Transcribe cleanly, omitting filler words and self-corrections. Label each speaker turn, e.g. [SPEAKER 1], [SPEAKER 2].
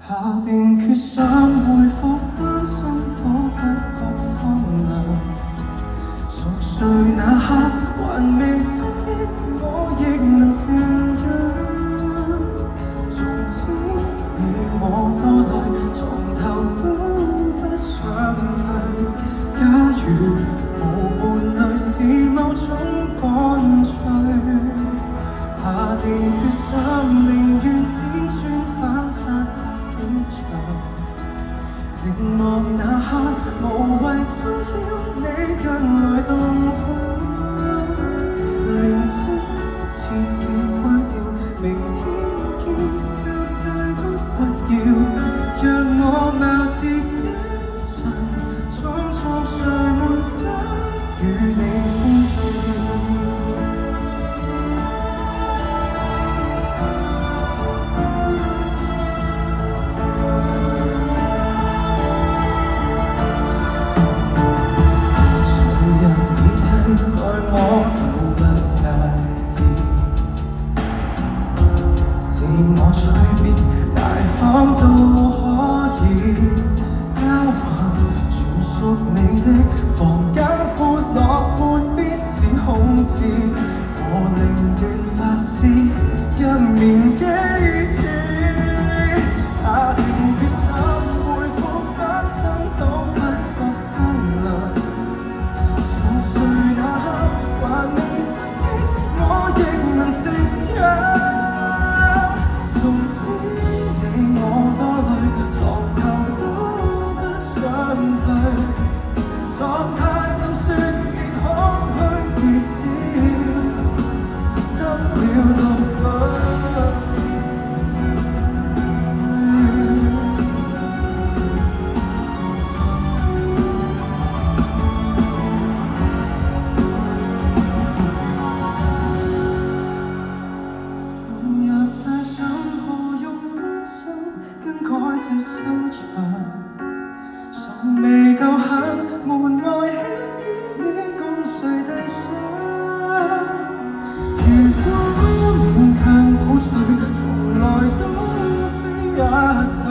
[SPEAKER 1] 下定決心回復單身都不覺荒涼。熟睡那刻還未失憶，我亦能靜養。從此你我多累，床頭都不想退。假如無伴侶是某種乾脆，下定決心寧願輾轉反側幾場。寂寞那刻無謂需要你近來動向，鈴聲切記關掉，明天見尷尬都不要，讓我貌似精神裝作睡滿花與你歡笑。我都不介意，自我隨便大方都可以，交還全屬你的房間闊落半邊是空置，我寧願發誓一面幾次，下定決心回復單身都不覺荒涼。還未失憶，我亦能靜養。從此你我多累，床頭都不想退。狀態就算亦空虛至少得了獨居。這收場尚未夠狠，門外希天你共誰遞上？如果勉強保持，從來都非一對。